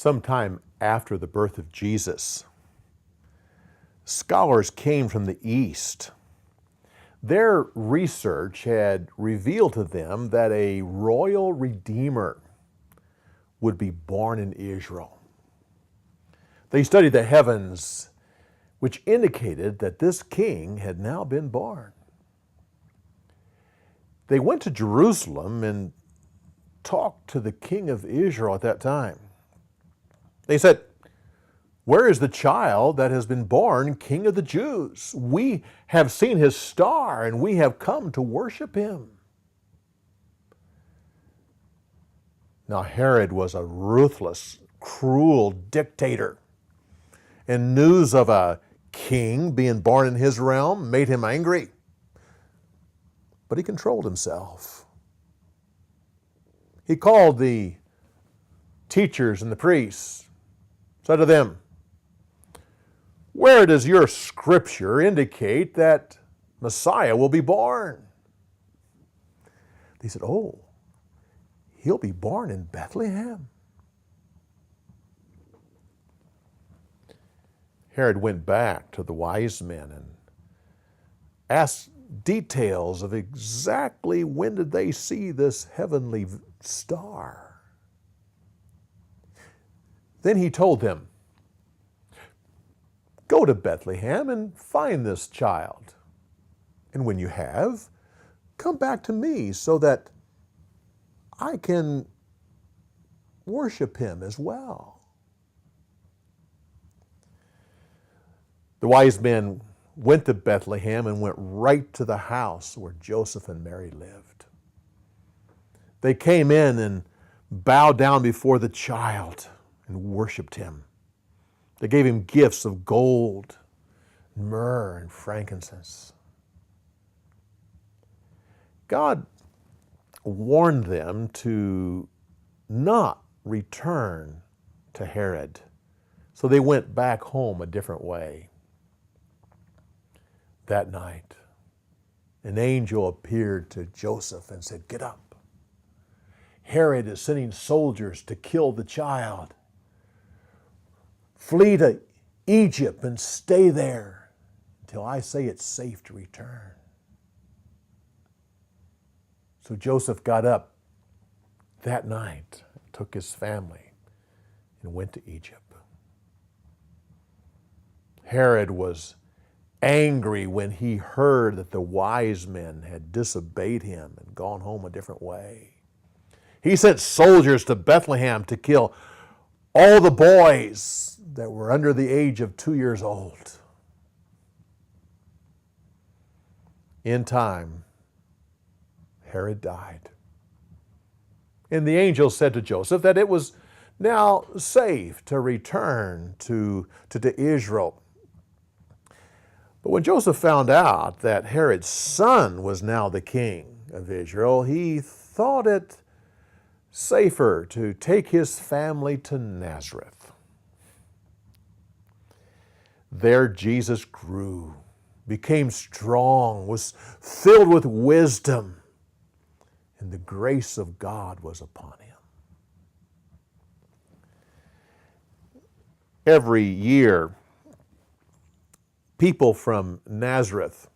Sometime after the birth of Jesus, scholars came from the East. Their research had revealed to them that a royal redeemer would be born in Israel. They studied the heavens, which indicated that this king had now been born. They went to Jerusalem and talked to the king of Israel at that time. They said, "Where is the child that has been born King of the Jews? We have seen his star and we have come to worship him." Now Herod was a ruthless, cruel dictator, and news of a king being born in his realm made him angry. But he controlled himself. He called the teachers and the priests, said to them, "Where does your scripture indicate that Messiah will be born?" They said, "Oh, he'll be born in Bethlehem." Herod went back to the wise men and asked details of exactly when did they see this heavenly star. Then he told them, "Go to Bethlehem and find this child. And when you have, come back to me so that I can worship him as well." The wise men went to Bethlehem and went right to the house where Joseph and Mary lived. They came in and bowed down before the child and worshiped him. They gave him gifts of gold, myrrh, and frankincense. God warned them to not return to Herod, so they went back home a different way. That night, an angel appeared to Joseph and said, "Get up. Herod is sending soldiers to kill the child. Flee to Egypt and stay there until I say it's safe to return." So Joseph got up that night, took his family, and went to Egypt. Herod was angry when he heard that the wise men had disobeyed him and gone home a different way. He sent soldiers to Bethlehem to kill all the boys that were under the age of 2 years old. In time, Herod died. And the angel said to Joseph that it was now safe to return to Israel. But when Joseph found out that Herod's son was now the king of Israel, he thought it safer to take his family to Nazareth. There Jesus grew, became strong, was filled with wisdom, and the grace of God was upon him. Every year, people from Nazareth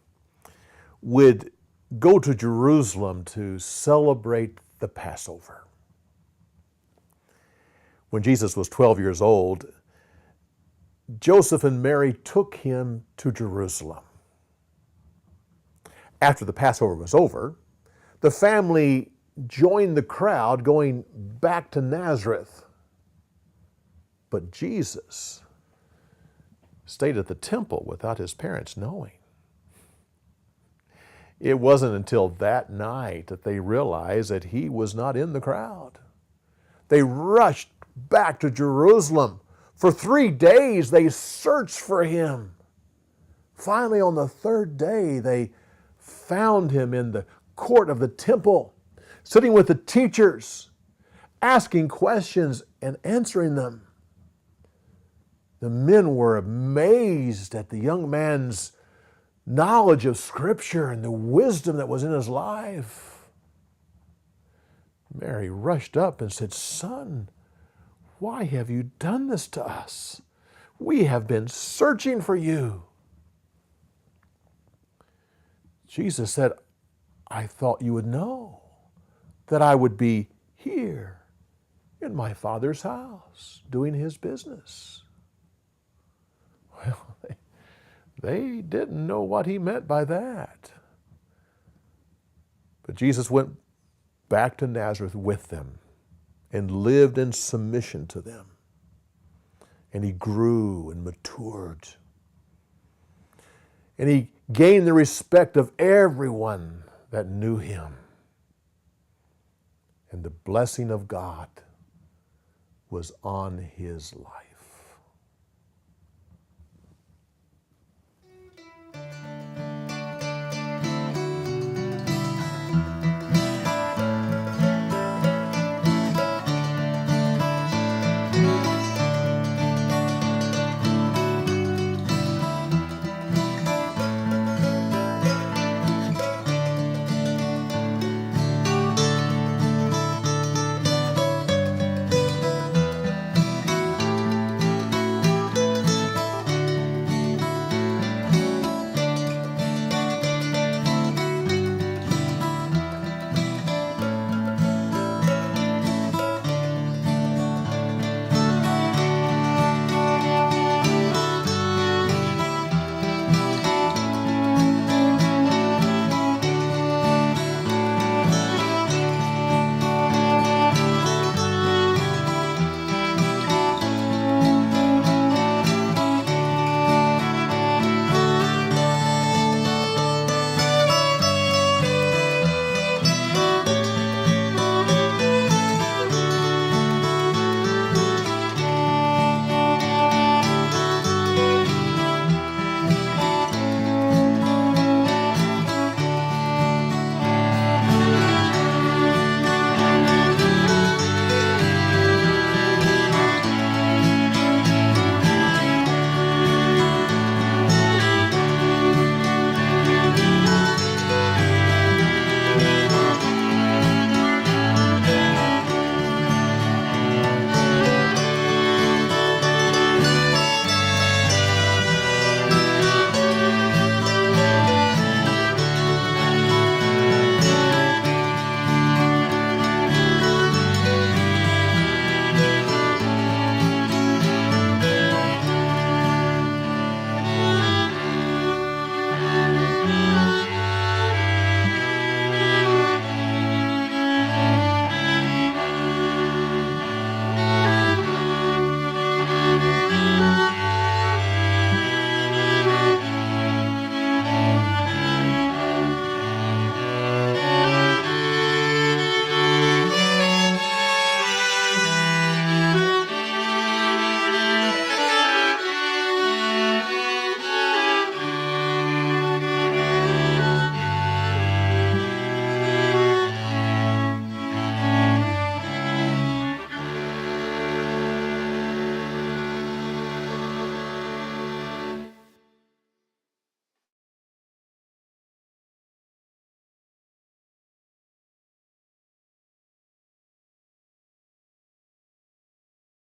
would go to Jerusalem to celebrate the Passover. When Jesus was 12 years old, Joseph and Mary took him to Jerusalem. After the Passover was over, the family joined the crowd going back to Nazareth. But Jesus stayed at the temple without his parents knowing. It wasn't until that night that they realized that he was not in the crowd. They rushed back to Jerusalem. For 3 days they searched for him. Finally, on the third day, they found him in the court of the temple, sitting with the teachers, asking questions and answering them. The men were amazed at the young man's knowledge of Scripture and the wisdom that was in his life. Mary rushed up and said, "Son, why have you done this to us? We have been searching for you. Jesus said, I thought you would know that I would be here in my Father's house doing his business. Well, they didn't know what he meant by that. But Jesus went back to Nazareth with them and lived in submission to them. And he grew and matured. And he gained the respect of everyone that knew him. And the blessing of God was on his life.